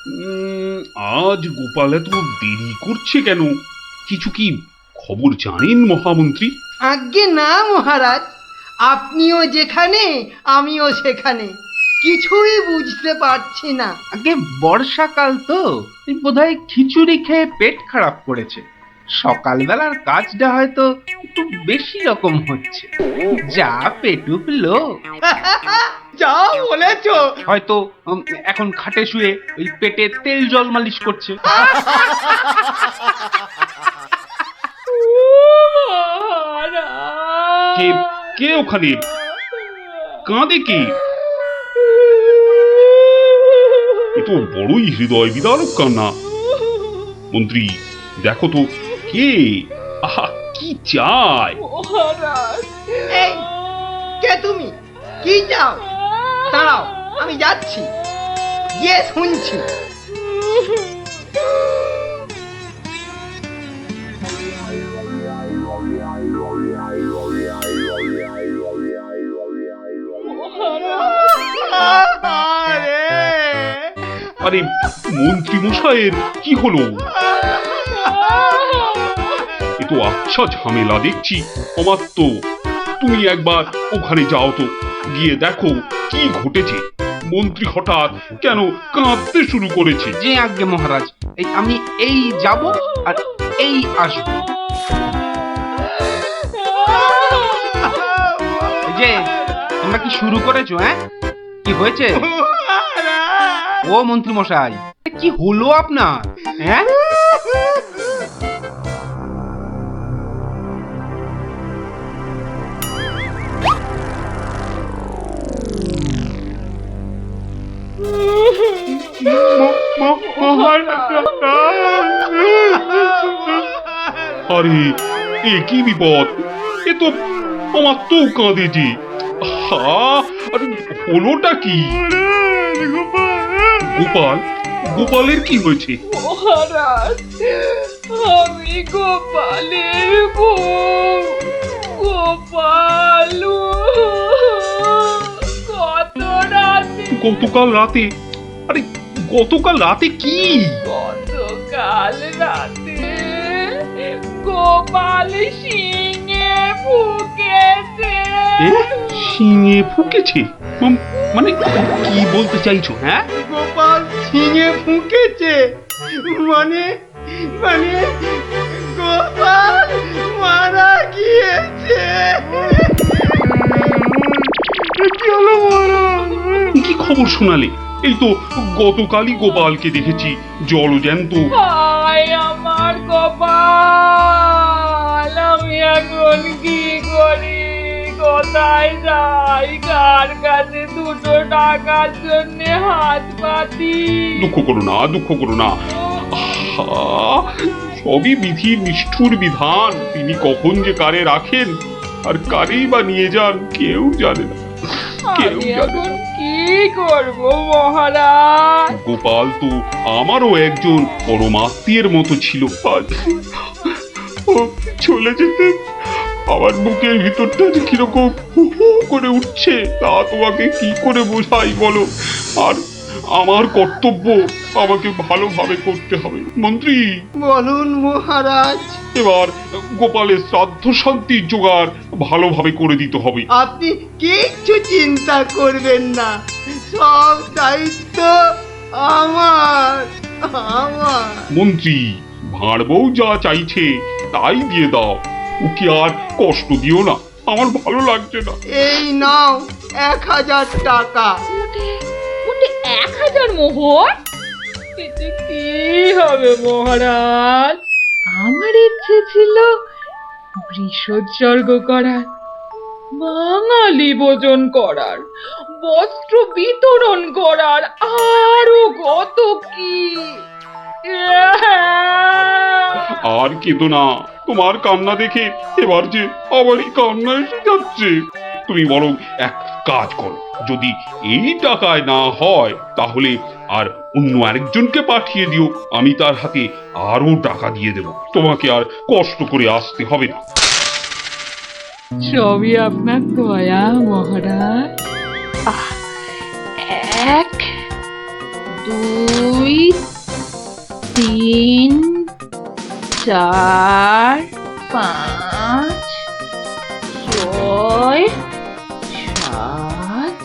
আজ গোপাল এত দেরি করছে কেন? কিছু কি খবর জানেন মহামন্ত্রী? আজ্ঞে না মহারাজ, আপনিও যেখানে আমিও সেখানে, কিছুই বুঝতে পারছি না। আগে বর্ষাকাল তো, বোধহয় খিচুড়ি খেয়ে পেট খারাপ করেছে। সকালবেলার কাজটা হয়তো একটু বেশি রকম হচ্ছে, যা পেটুক লোক। যা বলেছো। হয়তো এখন খাটে শুয়ে ওই পেটে তেল জল মালিশ করছে। কে কে ওখানে কাঁদে? কে? এ তো বড়ই হৃদয় বিদারক কান্না। মন্ত্রী, দেখো তো কে? আহা, কি চায়? এই, কে তুমি? কি চাও? দাঁড়াও, আমি যাচ্ছি, গিয়ে শুনছি। আরে মন্ত্রী মশাইয়ের কি হলো? এ তো আচ্ছা ঝামেলা দেখছি। অমাত্য, তুমি একবার ওখানে যাও তো, গিয়ে দেখো কি ঘটেছে। মন্ত্রী হঠাৎ কেন কাঁদতে শুরু করেছে? যে আজ্ঞে মহারাজ, এই আমি এই যাব আর এই আসব। এই যে তোমরা কি শুরু করেছো? হ্যাঁ, কি হয়েছে? ও মন্ত্রী মশাই, কি হলো আপনার? হ্যাঁ, আরে এ কি বিপদ! এ তো অমাত্য কাঁদে যে। আরে হলোটা কি? গোপাল, গোপালের কি হয়েছে? মহারাজ, আমি গোপালের বউ। গোপাল কত রাতে, গতকাল রাতে? আরে গতকাল রাতে কি? গতকাল রাতে গোপাল শিঙে ফুকেছে। এ শিঙে ফুকেছে? মানে কি বলতে চাইছো? হ্যাঁ, গোপাল ছিঙে ফুঁকেছে মানে মানে গোপাল মারা গিয়েছে। কি হলো মহারাজ? কি খবর শোনালে? এই তো গতকালই গোপালকে দেখেছি জলজ্যান্ত। হায় আমার কপাল, আমি এখন কি করি? কোথায় যাই? কার কাছে দুটো টাকার জন্য হাত পাতি? দুঃখ করো না, দুঃখ করো না। আহা, সবই বিধির নিষ্ঠুর বিধান। তিনি কখন যে কারে রাখেন আর কারেই বা নিয়ে যান কেউ জানে না, কেউ আমি জানে এখন না। কি করব মহারাজ? গোপাল তো আমারও একজন পরমাত্মীয়ের মতো ছিল। আজ ও চলে যেতে আমার বুকের ভিতরটা যে কিরকম হু হু করে উঠছে, তা তোমাকে কি করে বোঝাই বলো? আর আমার কর্তব্য আমাকে ভালোভাবে করতে হবে। মন্ত্রী, বলুন মহারাজ। এবার গোপালের শ্রাদ্ধ শান্তির জোগাড় ভালোভাবে করে দিতে হবে। আপনি কিচ্ছু চিন্তা করবেন না, সব দায়িত্ব আমার আমার মন্ত্রী, ভাঁড় বউ যা চাইছে তাই দিয়ে দাও, ওকে আর কষ্ট দিও না, আমার ভালো লাগছে না। এই নাও 1000 টাকা। ওটা 1000 মোহর? এতে কি হবে মহারাজ? আমার ইচ্ছে ছিল বৃষোৎসর্গ করার, বাঙালি ভোজন করার, বস্ত্র বিতরণ করার, আরো কত কি। আর কেঁদো না, তোমার কান্না দেখে এবার যে আমারই কান্না এসে যাচ্ছে। তুমি বরং এক কাজ করো, যদি এই টাকায় না হয় তাহলে আর অন্য আরেকজনকে পাঠিয়ে দিও, আমি তার হাতে আরো টাকা দিয়ে দেব, তোমাকে আর কষ্ট করে আসতে হবে না। সবই আপনার দয়া মহারাজ। 1 2 3 4 5 6 7 8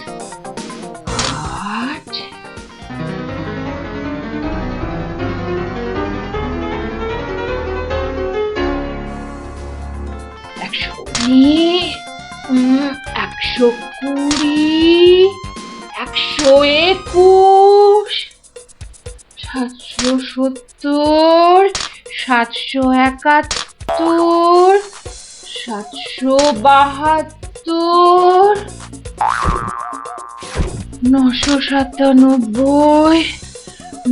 119 120 121 770 771 772 997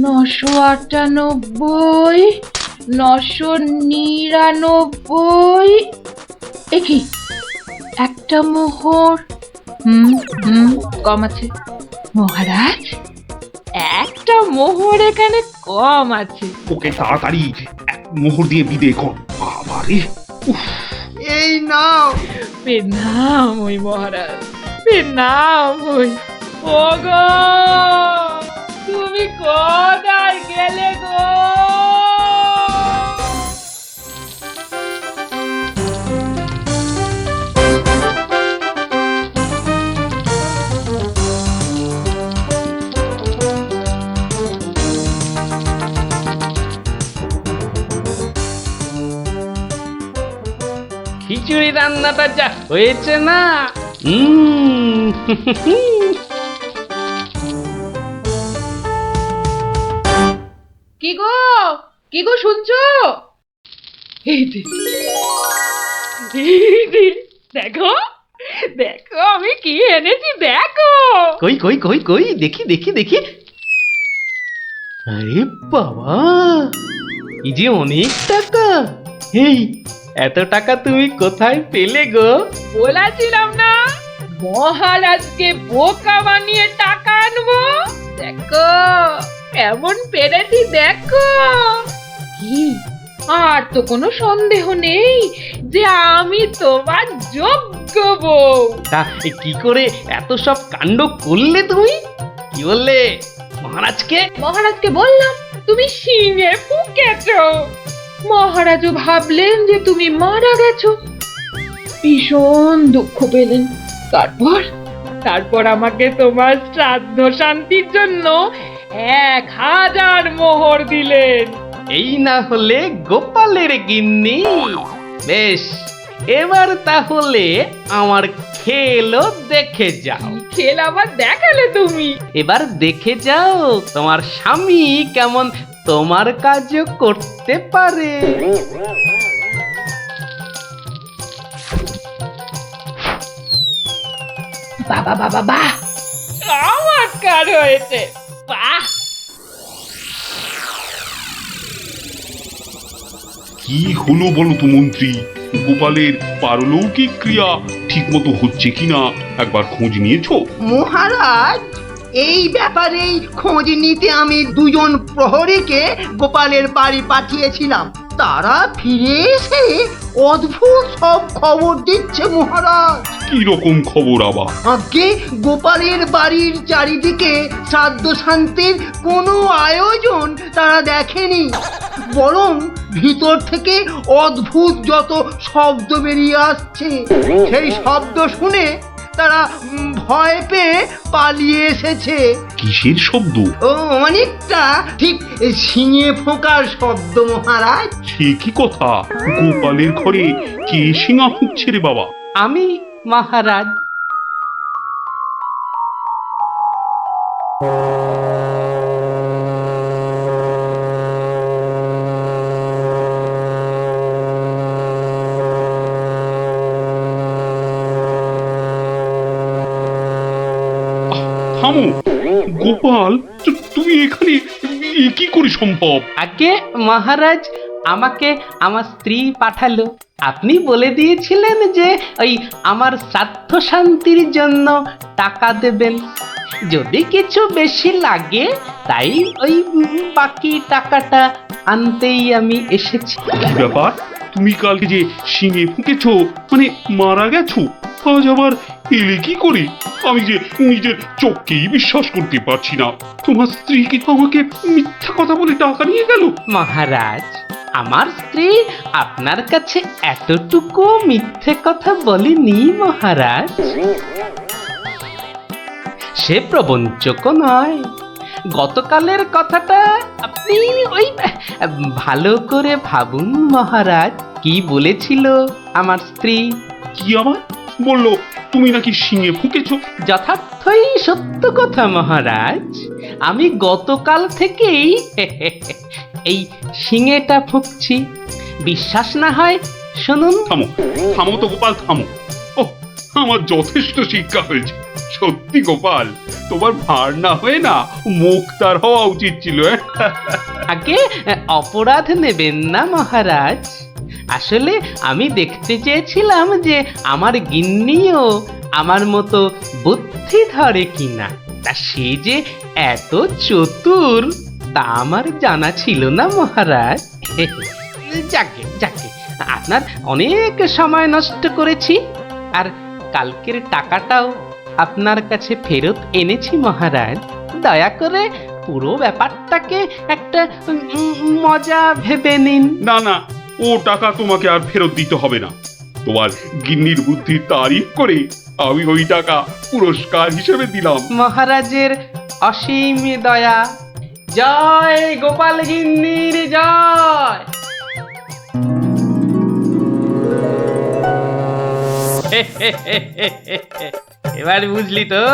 998 999 একই একটা মোহর কম আছে মহারাজ, একটা মোহর এখানে কম আছে। ওকে তাড়াতাড়ি এক মোহর দিয়ে বিদে কর। বাবারে, এই নাও। প্রণাম ওই মহারাজ, প্রণাম ওই। ওগো, তুমি কোথায় গেলে গো? খিচুড়ি রান্নাটা যা হয়েছে না, কি গো, কি গো শুনছো? এই যে, দেখো দেখো আমি কি এনেছি, দেখো। কই কই কই কই দেখি দেখি দেখি। আরে বাবা, এই যে অনেক টাকা। এই এত টাকা তুমি কোথায় পেলে গো? বলেছিলাম না মহারাজকে বোকা বানিয়ে টাকা আনবো। দেখো কেমন পেরেছি, দেখো। কি আর তো কোনো সন্দেহ নেই যে আমি তোমার যোগ্য বউ। তা কি করে এত সব কাণ্ড করলে তুমি? কি বললে মহারাজকে? মহারাজকে বললাম তুমি শিঙে ফুকেছো। মহারাজও ভাবলেন যে তুমি মারা গেছো, ভীষণ দুঃখ পেলেন। তারপর আমাকে তোমার শ্রাদ্ধ শান্তির জন্য 1000 মোহর দিলেন। এই না হলে গোপালের গিন্নি। বেশ, এবার তাহলে আমার খেলও দেখে যাও। খেল আবার দেখালে তুমি? এবার দেখে যাও তোমার স্বামী কেমন তোমার কাজও করতে পারে। বাবা বাবা বাহ, চমৎকার হয়েছে, বাহ। কি হলো বলো তো মন্ত্রী? গোপালের পারলৌকিক ক্রিয়া ঠিক মতো হচ্ছে কিনা একবার খোঁজ নিয়েছো? মহারাজ, এই ব্যাপারেই খোঁজ নিতে আমি 2জন প্রহরীকে গোপালের বাড়ি পাঠিয়েছিলাম। তারা ফিরে এসে অদ্ভুত সব খবর দিচ্ছে মহারাজ। কি রকম খবর আবার? আগে গোপালের বাড়ির চারিদিকে শ্রাদ্ধ শান্তির কোনো আয়োজন তারা দেখেনি, বরং ভিতর থেকে অদ্ভুত যত শব্দ বেরিয়ে আসছে, সেই শব্দ শুনে তারা ভয় পেয়ে পালিয়ে এসেছে। কিসের শব্দ? ও অনেকটা ঠিক শিঙে ফোঁকার শব্দ মহারাজ। সে কি কথা? গোপালের ঘরে কে শিঙা ফুঁকছে রে বাবা? আমি মহারাজ। থামো গোপাল, তুমি এখানে কি করে সম্ভব? আগে মহারাজ, আমাকে আমার স্ত্রী পাঠালো। আপনি বলে দিয়েছিলেন যে ওই আমার শ্রাদ্ধ শান্তির জন্য টাকা দেবেন, যদি কিছু বেশি লাগে তাই ওই বাকি টাকাটা আনতেই আমি এসেছি। কি ব্যাপার? তুমি কালকে যে শিঙে ফুঁকেছো মানে মারা গেছো, আজ আবার এলে কি করে? আমি যে নিজের চোখকেই বিশ্বাস করতে পারছি না। তোমার স্ত্রী কি আমাকে মিথ্যা কথা বলে টাকা নিয়ে গেল? মহারাজ, আমার স্ত্রী আপনার কাছে এতটুকু মিথ্যে কথা বলেনি মহারাজ। সে প্রবঞ্চকও নয়। গতকালের কথাটা আপনি ওই ভালো করে ভাবুন মহারাজ, কি বলেছিল আমার স্ত্রী। কি আবার বললো? তুমি নাকি শিঙে ফুঁকেছো? যথার্থই সত্য কথা মহারাজ। আমি গতকাল থেকেই এই শিঙেটা ফুঁকছি। বিশ্বাস না হয় শুনুন। থামো থামো তো গোপাল, থামো। ও, আমার যথেষ্ট শিক্ষা হয়েছে। সত্যি গোপাল, তোমার ভার না হয়ে না মুক্তার হওয়া উচিত ছিল। আগে অপরাধ নেবেন না মহারাজ। আসলে আমি দেখতে চেয়েছিলাম যে আমার গিন্নিও আমার মতো বুদ্ধি ধরে কিনা। তা সে যে এত চতুর তা আমার জানা ছিল না মহারাজ। যাকে যাকে, আপনার অনেক সময় নষ্ট করেছি, আর কালকের টাকাটাও আপনার কাছে ফেরত এনেছি মহারাজ। দয়া করে পুরো ব্যাপারটাকে একটা মজা ভেবে নিন। না না, ও টাকা তোমাকে আর ফেরত দিতে হবে না। তোমার গিন্নির বুদ্ধির তারিফ করে আমি ওই টাকা পুরস্কার হিসেবে দিলাম। মহারাজের অসীম দয়া। জয় গোপাল গিন্নির জয়। এবার বুঝলি তো,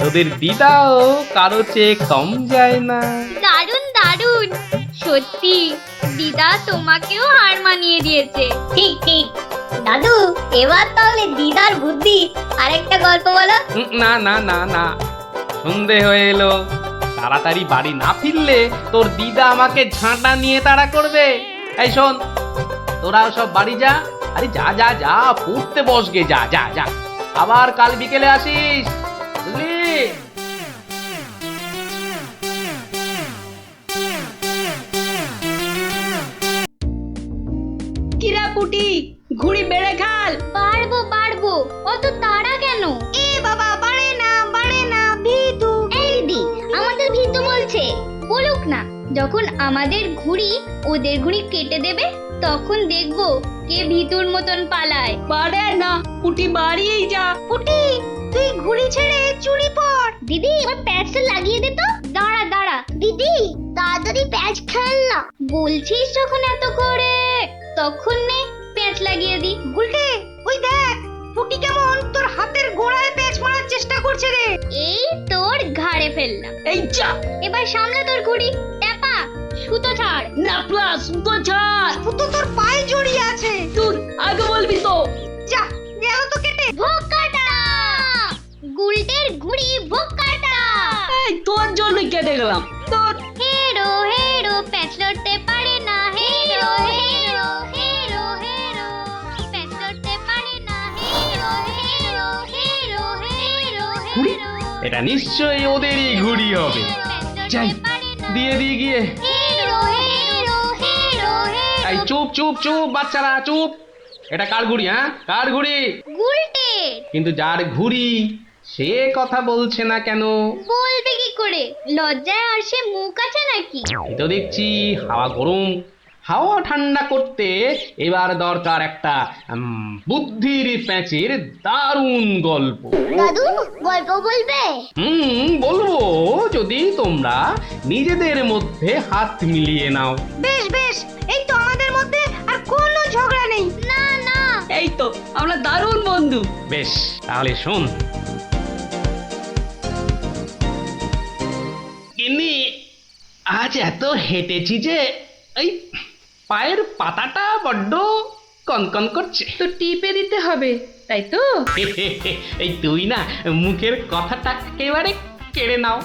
তোদের দিদাও কারো চেয়ে কম যায় না। দারুণ দারুণ, সত্যি দিদা তোমাকেও হার মানিয়ে দিয়েছে। ঠিক ঠিক দাদু, এবার তাহলে দিদার বুদ্ধি আরেকটা গল্প বলো। না না না না, সন্ধে হয়ে এলো। তাড়াতাড়ি বাড়ি না ফিরলে তোর দিদা আমাকে ঝাঁটা নিয়ে তাড়া করবে। এই শোন, তোরাও সব বাড়ি যা। আরে যা যা যা, পড়তে বসগে, যা যা যা। আবার কাল বিকেলে আসিস, বুঝলি? কিরা পুটি, ঘুড়ি বেড়ে খাল। পারবো পারবো, অত তাড়া কেন? এ বাবা, পারে না ভিতু। এই দিদি, আমাদের ভিতু বলছে। বলুক না, যখন আমাদের ঘুড়ি ওদের ঘুড়ি কেটে দেবে তখন দেখবো কে ভিতুর মতন পালায়। পারে না, পুটি বাড়িয়েই যা। পুটি, তুই ঘুড়ি ছেড়ে চুরি পর। দিদি, আমার প্যাচটা লাগিয়ে দে তো। দাঁড়া দাঁড়া দিদি, তাড়াতাড়ি প্যাচ খেল না। বলছিস যখন এত করে, তখন নে প্যাচ লাগিয়ে দি। উল্টে ওই দেখ, পুটি কেমন তোর হাতের গোড়ায় প্যাচ মারার চেষ্টা করছে রে। এই তোর ঘাড়ে ফেললাম। এই যা। এবার সামলা তোর ঘুড়ি। ট্যাপা, সুতো ছাড়। না প্লাস তো ছাড়। পুতো তোর পায়ে জড়িয়ে আছে। তুই আগে বলবি তো। যা, গেল তো কেটে। ভোগ কাটা, গুলটের ঘুড়ি ভোগ কাটা। এই তোর জন্যই কেটে গেলাম। তোর হেরো হেরো, প্যাচ লড়তে পারে না। হেরো হেরো হেরো হেরো, প্যাচ লড়তে পারে না। হেরো হেরো হেরো হেরো ঘুড়ি? হেরো, এটা নিশ্চয়ই ওদেরই ঘুড়ি হবে। যাই, দিয়ে দিয়ে গিয়ে। হেরো হেরো হেরো হেরো। এই চুপ চুপ চুপ বাচ্চারা, চুপ। এটা কার ঘুড়ি? হ্যাঁ, কার ঘুড়ি? গুলটে। কিন্তু যার ঘুড়ি সে কথা বলছে না কেন? বলবে কি করে? লজ্জায় আর সে মুখ আছে নাকি? এই তো দেখছি হাওয়া গরম। হাওয়া ঠান্ডা করতে এবার দরকার একটা বুদ্ধির প্যাঁচের দারুণ গল্প। দাদু, গল্প বলবে? বলবো, যদি তোমরা নিজেদের মধ্যে হাত মিলিয়ে নাও। বেশ বেশ, এই তো আমাদের মধ্যে আর কোনো ঝগড়া নেই। না না, এই তো আমরা দারুণ বন্ধু। বেশ, তাহলে শোন। গিন্নি, আজ এত হেঁটেছি যে এই পায়ের পাতাটা বড্ড কনকন করছে। তো টিপে দিতে হবে, তাই তো? এই তুই না মুখের কথাটা একেবারে কেড়ে নাও।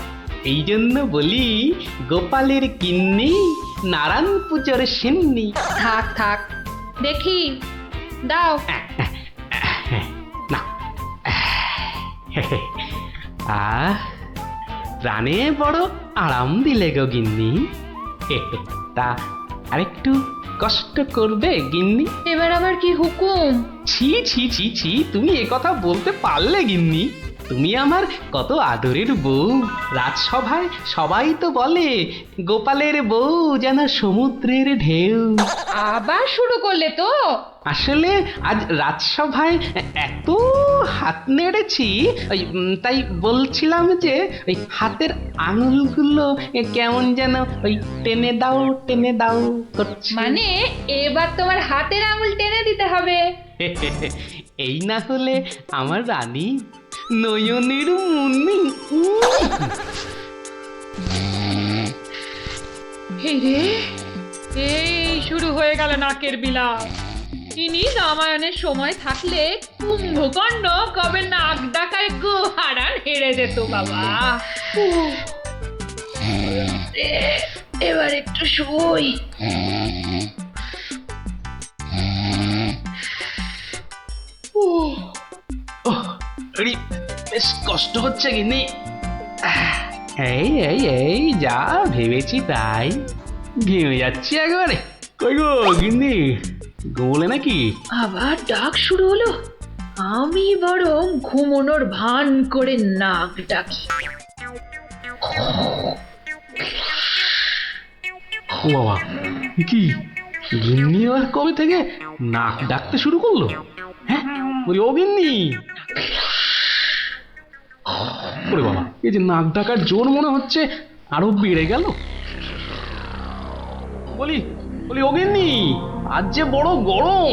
এই জন্য বলি, গোপালের গিন্নি নারায়ণ পুজোর সিন্নি। থাক থাক, দেখি দাও। না, প্রাণে বড় আরাম দিলে গো গিন্নি। তা আরেকটু কষ্ট করবে গিন্নি? এবার আবার কি হুকুম? ছি ছি ছি ছি, তুমি এ কথা বলতে পারলে গিন্নি? তুমি আমার কত আদরের বউ। রাজসভায় সবাই তো বলে গোপালের বউ যেন সমুদ্রের ঢেউ। আবার শুরু করলে তো? আসলে আজ রাজসভায় এত হাত নেড়েছি, তাই বলছিলাম যে ওই হাতের আঙুলগুলো কেমন যেন ওই টেনে দাও করছে। মানে এবার তোমার হাতের আঙুল টেনে দিতে হবে। এই না হলে আমার রানী নয়নের মুন্নি। এই রে, এই শুরু হয়ে গেল নাকের বিলাপ। ইনি রামায়ণের সময় থাকলে কুম্ভকর্ণ কবে নাক ডাকায় গোহারান হেরে যেত বাবা। এবার একটু শুই। আরে, বেশ কষ্ট হচ্ছে গিন্নি। এই এই এই যা ভেবেছি তাই, ঘেমে যাচ্ছি একবারে। কই গো গিন্নি, ঘুমোলে নাকি? আবার ডাক শুরু হলো। আমি বরং ঘুমোনোর ভান করে নাক ডাকি। ও বাবা, কি গিন্নি আবার কবে থেকে নাক ডাকতে শুরু করলো? হ্যাঁ বলি, ও গিন্নি। ওরে বাবা, এই যে নাক ডাকার জোর মনে হচ্ছে আরো বেড়ে গেল। বলি বলি, ও গিন্নি, আজ যে বড় গরম।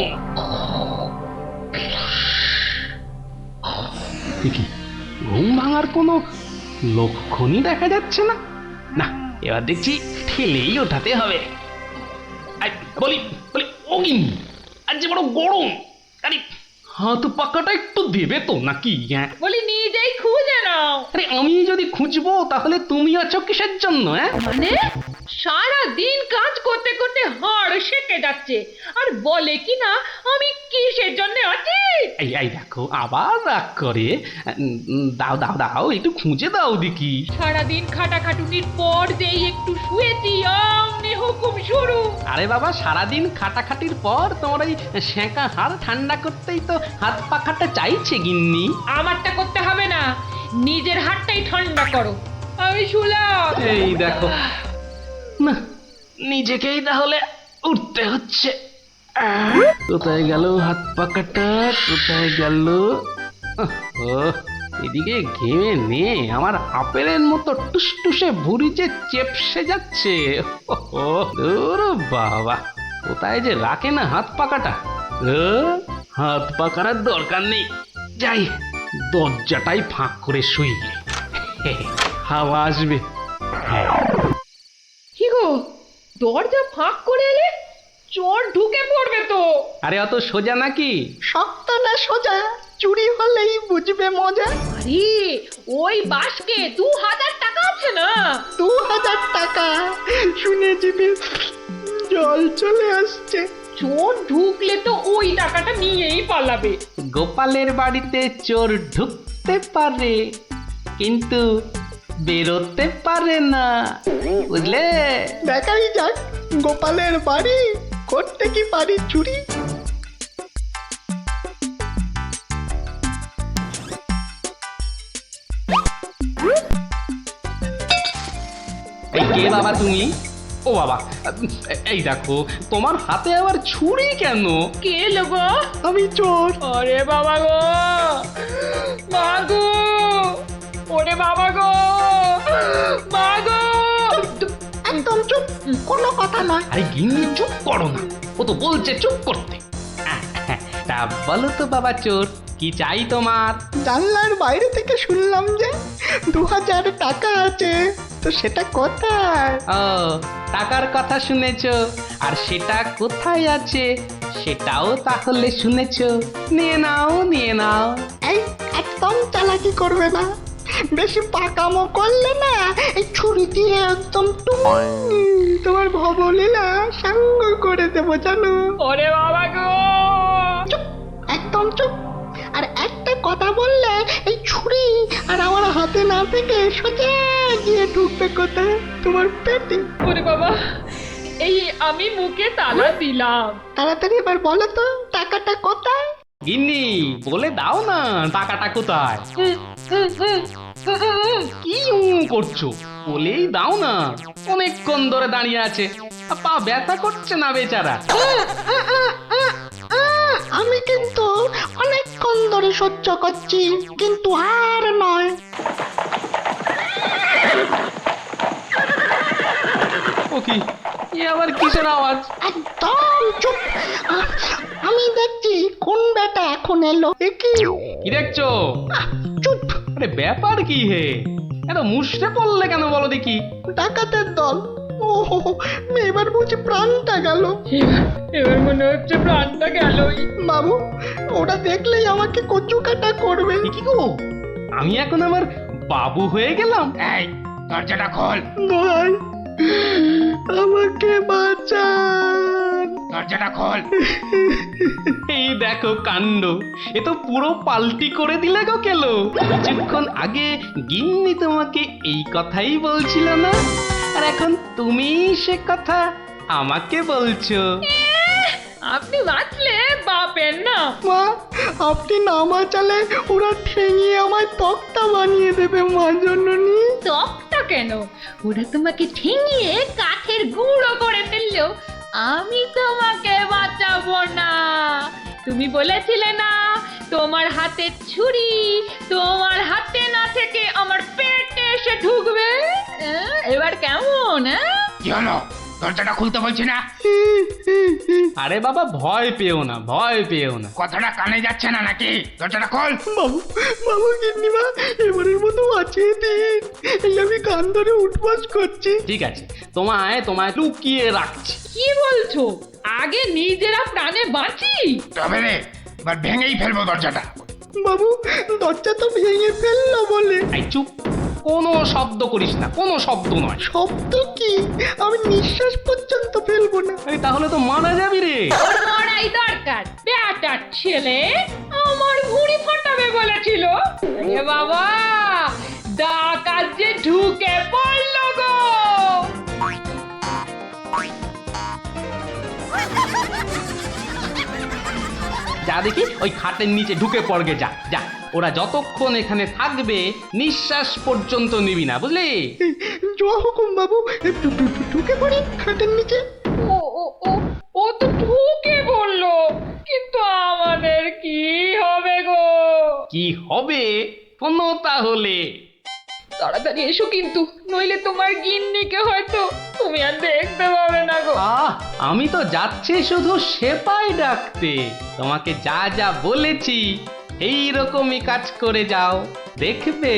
কি ঘুম ভাঙার কোনো লক্ষণই দেখা যাচ্ছে না। না, এবার দেখছি ঠেলেই ওঠাতে হবে। বলি বলি, ও গিন্নি, আজ যে বড় গরম। আরে হাত পাকাটা একটু দেবে তো নাকি? হ্যাঁ বলি নিজেই খুঁজে নাও। আরে আমি যদি খুঁজবো তাহলে তুমি আছো কিসের জন্য? হ্যাঁ মানে সারা দিন কাজ করতে করতে হাড় সেকে যাচ্ছে, আর বলে কি না আমি কিসের জন্য আছি। এই এই দেখো আবার রাগ করে। দাও দাও দাও, একটু খুঁজে দাও দেখি। সারাদিন খাটাখাটুনির পর যেই একটু শুয়েছি অমনি হুকুম শুরু। আরে বাবা, সারাদিন খাটাখাটির পর তোমার ওই সেঁকা হাড় ঠান্ডা করতেই তো হাত পাখাটা চাইছে গিন্নি। আমারটা করতে হবে না, নিজের হাতটাই ঠান্ডা করো। আমি শুলাম। এই দেখো না, নিজেকেই তাহলে উঠতে হচ্ছে। কোথায় গেল হাত পাকাটা, কোথায় গেল? এদিকে ঘেমে নিয়ে আমার আপেলের মতো টুসটুসে ভুঁড়ি যে চেপসে যাচ্ছে। দূর বাবা, কোথায় যে রাখে না হাত পাকাটা। হাত পাকার দরকার নেই, যাই দরজাটাই ফাঁক করে শুই, হাওয়া আসবে। কি গো, দরজা ফাঁক করে এলে চোর ঢুকে পড়বে তো। আরে অত সোজা নাকি? শক্ত না সোজা, চুরি হলেই বুঝবে মজা। আরে ওই বাসকে 2000 টাকা আছে না। 2000 টাকা শুনে জিভে জল চলে আসছে। চোর ঢুকলে তো ওই টাকাটা নিয়েই পালাবে। গোপালের বাড়িতে চোর ঢুকতে পারে কিন্তু বেরোতে পারে না, বুঝলে? দেখাই যাক গোপালের বাড়ি করতে কি পারি চুরি। এই কে বাবা তুমি? ও বাবা, এই দেখো তোমার হাতে আবার ছুরি কেন? কে লোগো? আমি চোর। আরে বাবা গো, মা গো, ওরে বাবা গো, মা গো। একদম চুপ, কোনো কথা নয়। আরে গিন্নি চুপ করো না, ও তো বলছে চুপ করতে। তা বলো তো বাবা চোর, কি চাই তোমার? জানলার বাইরে থেকে শুনলাম যে 2000 টাকা আছে, তো সেটা কোথায়? ও, টাকার কথা শুনেছো, আর সেটা কোথায় আছে সেটাও তাহলে শুনেছো। নিয়ে নাও নিয়ে নাও। এই একদম চালাকি করবে না, বেশি পাকামো করলে না এই ছুরি দিয়ে একদম তোমার ভবলীলা সাঙ্গ করে দেবো জানো। ওরে বাবা গো। চুপ, একদম চুপ। আর একটা কথা বললে এই ছুরি আর আমার হাতে না থেকে সোজা গিয়ে ঢুকবে কোথায়? তোমার পেটে। ওরে বাবা, এই আমি মুখে তালা দিলাম। তাড়াতাড়ি এবার বলো তো টাকাটা কোথায়? গিন্নি বলে দাও না টাকাটা কোথায়? কি করছো? বলেই দাও না। অনেকক্ষণ ধরে দাঁড়িয়ে আছে, পা ব্যথা করছে না বেচারা। আমি কিন্তু অনেকক্ষণ ধরে সহ্য করছি, কিন্তু আর নয়। ও কি, এ আবার কিসের আওয়াজ? একদম চুপ। আমি দেখছি কোন বেটা এখন এলো। এ কি? কি দেখছো? চুপ। আরে ব্যাপার কি হে? এত মুষড়ে পড়লে কেন বলো দেখি? ডাকাতের দল। ও এবার বুঝি প্রাণটা গেল। এবার মনে হচ্ছে প্রাণটা গেলই। বাবু, ওরা দেখলেই আমাকে কচু কাটা করবে। এ কি গো, আমি এখন আমার বাবু হয়ে গেলাম? এই দরজাটা খোল, ভাই, আমাকে বাঁচান। দরজাটা খোল। এই দেখো কাণ্ড, এ তো পুরো পাল্টি করে দিলে গো কেলো। কিছুক্ষণ আগে গিন্নি তোমাকে এই কথাই বলছিল না, আর এখন তুমি সে কথা আমাকে বলছো। আপনি বাঁচলে বাপের না। মা, আপনি না বাঁচালে ওরা ঠেঙিয়ে আমায় তক্তা বানিয়ে দেবে মা জননী। তকটা কেন, ওরা তোমাকে ঠেঙিয়ে কাঠের গুঁড়ো করে ফেললো, আমি তোমাকে বাঁচাবো না। তুমি বলেছিলে না তোমার হাতে ছুরি তোমার হাতে না থেকে আমার পেটে এসে ঢুকবে। এবার কেমন? কি হলো? দরজাটা খুলতে বলছি না? আরে বাবা ভয় পেও না, ভয় পেও না। কথাটা কানে যাচ্ছে না নাকি? দরজাটা খোল। বাবু, বাবু গিন্নিমা, এবারের মতো বাঁচিয়ে দিন। এই আমি কান ধরে উঠবাস করছি। ঠিক আছে, তোমায় তোমায় লুকিয়ে রাখছি। কি বলছো? আগে নিজেরা প্রাণে বাঁচি। তবে রে, এবার ভেঙেই ফেলবো দরজাটা। বাবু, দরজা তো ভেঙে ফেললো বলে। এই চুপ, কোনো শব্দ করিস না, কোনো শব্দ নয়। শব্দ কি? আমি নিঃশ্বাস পর্যন্ত ফেলবো না। এই তাহলে তো মারা যাবি রে। ওর মরাই দরকার। বেটার ছেলে আমার ভুঁড়ি ফাটাবে বলেছিল। এ বাবা, ডাকাত যে ঢুকে পড়লো গো। যা দেখি ওই খাটের নিচে ঢুকে পড়গে, যা যা। ওরা যতক্ষণ এখানে থাকবে নিঃশ্বাস পর্যন্ত নিবি না, বুঝলি? জয় হুকুম বাবু। ঢুকে পড়ি খাটের নিচে। ও ও ও ও তো ঢুকে বললো, কিন্তু আমাদের কি হবে গো? কি হবে কোনো তাহলে? তাড়াতাড়ি এসো কিন্তু, নইলে তোমার গিন্নিকে হয়তো তুমি আর দেখতে পাবে না গো। আমি তো যাচ্ছি শুধু সেপাই ডাকতে। তোমাকে যা যা বলেছি এই রকমই কাজ করে যাও, দেখবে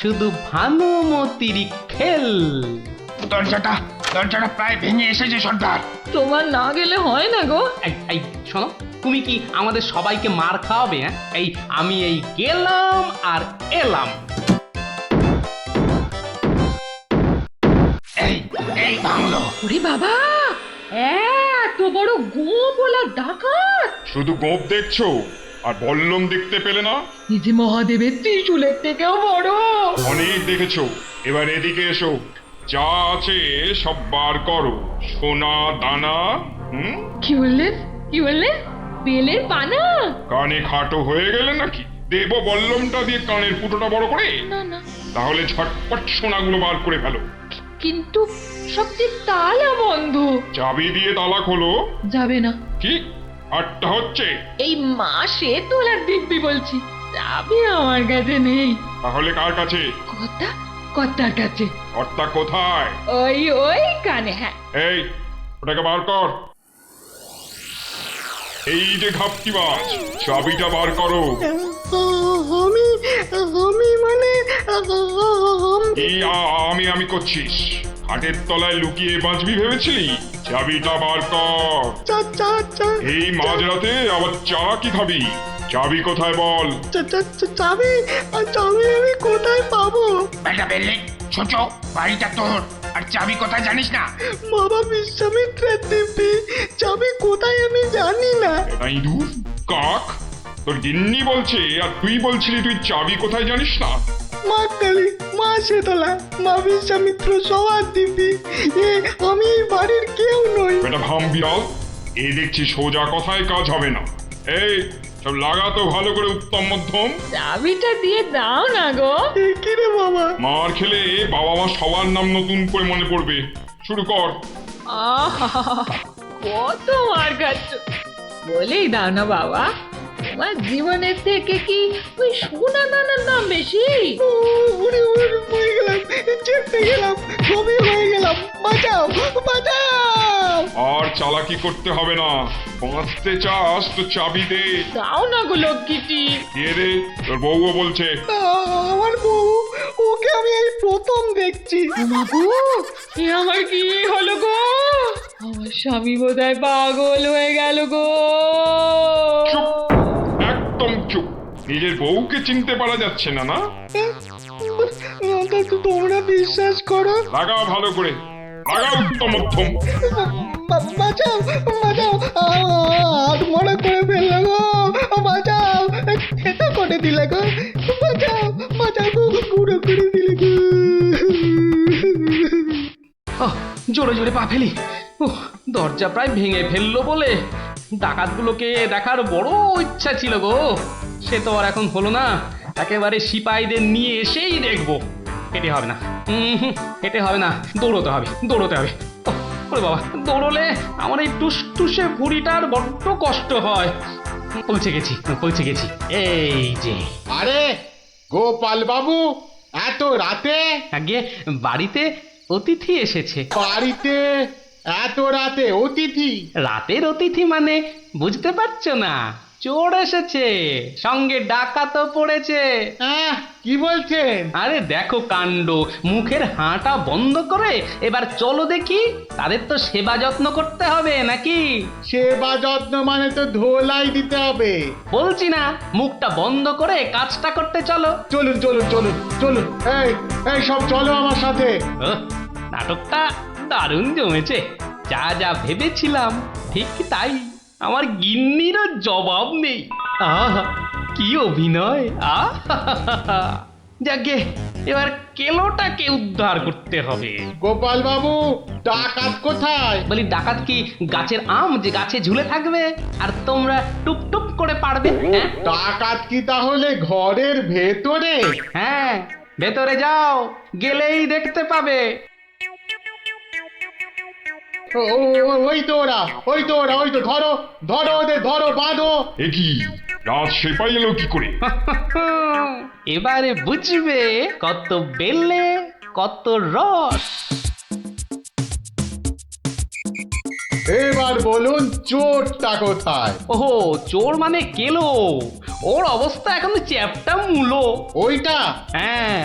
শুধু ভানুমতির খেল। দরজাটা প্রায় ভেঙে এসেছে সর্দার। তোমার না গেলে হয় না গো। এই শোনো, তুমি কি আমাদের সবাইকে মার খাওয়াবে? হ্যাঁ, আমি গেলাম আর এলাম। এই ভাঙলো। ওরে বাবা, এত বড় গোপলা ডাকাত! শুধু গোপ দেখছো আর বল্লম দেখতে পেলে না? এই যে মহাদেবের ত্রিশূলের থেকেও বড়। অনেক দেখেছো, এবার এদিকে এসো। যা আছে সব বার করো, সোনা দানা। কি বললেন? কি বললেন? বেলের পানা? কানে খাটো হয়ে গেলে নাকি? দেব বল্লমটা দিয়ে কানের ফুটোটা বড় করে? না না, তাহলে ঝটপট সোনাগুলো বার করে ফেলো। কিন্তু সবচেয়ে তালা বন্ধ। চাবি দিয়ে তালা খোলো। যাবে না। কি আটটা হচ্ছে? এই মাসে তোলার দিব্যি বলছি, যাবে আমার কাছে নেই। তাহলে কার কাছে? কর্তার কাছে। কর্তা কোথায়? ওই কানে। হ্যাঁ, এই ওটাকে বার কর। এই যে ঘাপটিবাজ, চাবিটা বার করো। আমি মানে এই আমি করছিস? হাটের তলায় লুকিয়ে বাঁচবি ভেবেছিলি? চাবিটা বার কর। এই মাঝরাতে আবার চা কি খাবি? চাবি কোথায় বল? চাবি আমি কোথায় পাবো? বেটা বেরলে, ছোট বাড়িটা তোর, আর চাবি কোথায় জানিস না? বাবা বিশ্বামিত্রের দিব্যি, চাবি কোথায় আমি জানি না। তাই দূর কাক, তোর গিন্নি বলছে আর তুই বলছিলি তুই চাবি কোথায় জানিস না? মা কালী, মা শীতলা, মা বিশ্বামিত্র সবার দিবি, আমি এই বাড়ির কেউ নই। বেটা ভাম বিড়াল, এ দেখছি সোজা কথায় কাজ হবে না। এই সব লাগাতো ভালো করে উত্তম মধ্যম। চাবিটা দিয়ে দাও না গো। কি রে বাবা? মার খেলে বাবা মা সবার নাম নতুন করে মনে পড়বে। শুরু কর। আহা, কত মার খাচ্ছ, বলেই দাও না বাবা, তোমার জীবনের থেকে কি ওই সোনা দানার দাম বেশি? উড়ে উড়ে মরে গেলাম, চেপে গেলাম, কবি হয়ে গেলাম, বাঁচাও বাঁচাও। আর চালাকি করতে হবে না, বাঁচতে চাস তো চাবি দে। দাও না গো লক্ষ্মীটি। দিয়ে দে, তোর বউও বলছে। আমার বউ, ওকে আমি এই প্রথম দেখছি। মাগো, এ আমার কি হলো গো? আমার স্বামী বোধহয় পাগল হয়ে গেল গো। চুপ, একদম চুপ। নিজের বউকে চিনতে পারা যাচ্ছে না, না? তোমরা বিশ্বাস করো? লাগাও ভালো করে, লাগাও উত্তম মধ্যম। বাঁচাও বাঁচাও, হাত মনে করে ফেললো গো, বাঁচাও, খেতে করে দিলে গো, বাঁচাও বাঁচাও গো, পুরো করে দিলে গো। জোরে জোরে পা ফেলি। দরজা প্রায় ভেঙে ফেললো বলে ডাকাতগুলোকে দেখার বড় ইচ্ছা ছিল গো। সে তো আর এখন হলো না, একেবারে সিপাহীদের নিয়ে এসেই দেখবো। হেঁটে হবে না, হেঁটে হবে না, দৌড়তে হবে, দৌড়তে হবে। ওরে বাবা, দৌড়লে আমার এই টুসটুসে ভুঁড়িটার বড্ড কষ্ট হয়। পৌঁছে গেছি, পৌঁছে গেছি, এই যে। আরে গোপাল বাবু, এত রাতে? আগে বাড়িতে অতিথি এসেছে। বাড়িতে এত রাতে অতিথি? রাতের অতিথি মানে বুঝতে পারছো না? চোর এসেছে, সঙ্গে ডাকাতও পড়েছে। হ্যাঁ, কি বলছেন? আরে দেখো কাণ্ড, মুখের হাঁটা বন্ধ করে এবার চলো দেখি। তাদের তো সেবা যত্ন করতে হবে নাকি? সেবা যত্ন মানে তো ধোলাই দিতে হবে। বলছি না, মুখটা বন্ধ করে কাজটা করতে চলো। চলুন চলুন চলুন চলুন, এই এই সব চলো আমার সাথে। নাটকটা দারুণ জমেছে। যা যা ভেবেছিলাম ঠিক তাই। আমার গিন্নিরও জবাব নেই। আহা, কি অভিনয়! আহা, যাকে এবার কেলোটাকে উদ্ধার করতে হবে। গোপাল বাবু, ডাকাত কোথায়? বলি, ডাকাত কি গাছের আম যে গাছে ঝুলে থাকবে আর তোমরা টুপ টুপ করে পারবে? হ্যাঁ ডাকাত কি তাহলে ঘরের ভেতরে? হ্যাঁ, ভেতরে যাও, গেলেই দেখতে পাবে। ওই তো ওরা, ওই তো ওরা, ওই তো, ধরো ধরো ওদের, ধরো, বাঁধো। এ কি, রাত সেপাই এলো কি করে? এবারে বুঝবে কত বেলে কত রস। এবার বলুন, চোরটা কোথায়? ওহো, চোর মানে কেলো। ওর অবস্থা এখন চ্যাপটা মূলো। ওইটা? হ্যাঁ,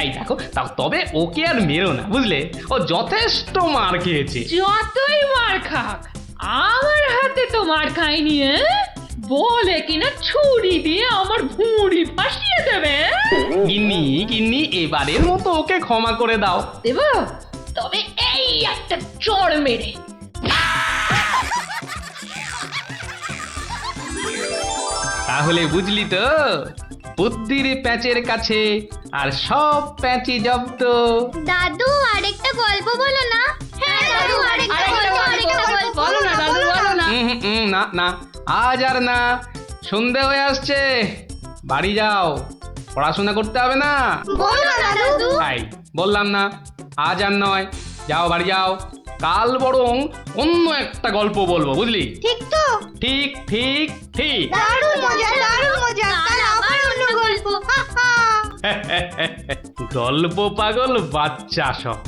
এই দেখো, তবে ওকে আর মেরো না, বুঝলে? ও যথেষ্ট মার খেয়েছে। যতই মার খাক, আমার হাতে তো মার খাইনি। বলে কিনা ছুরি দিয়ে আমার ভুঁড়ি ফাঁসিয়ে দেবে। গিন্নি গিন্নি, এবারের মতো ওকে ক্ষমা করে দাও। দেব, তবে এই একটা চড় মেরে। তাহলে বুঝলি তো, বুদ্ধির প্যাঁচের কাছে আর সব প্যাঁচি জব্দ। দাদু, আরেকটা গল্প বলো না। হ্যাঁ দাদু, আরেকটা গল্প বলো না দাদু, বলো না। না না, আজ আর না, সন্ধে হয়ে আসছে, বাড়ি যাও, পড়াশোনা করতে হবে না। বলো না দাদু। তাই বললাম না, আজ আর নয়, যাও বাড়ি যাও। কাল বরং অন্য একটা গল্প বলবো, বুঝলি? ঠিক তো? ঠিক ঠিক ঠিক। দারুণ মজা, দারুণ মজা। কাল আবার অন্য গল্প। গল্প পাগল বাচ্চা সব।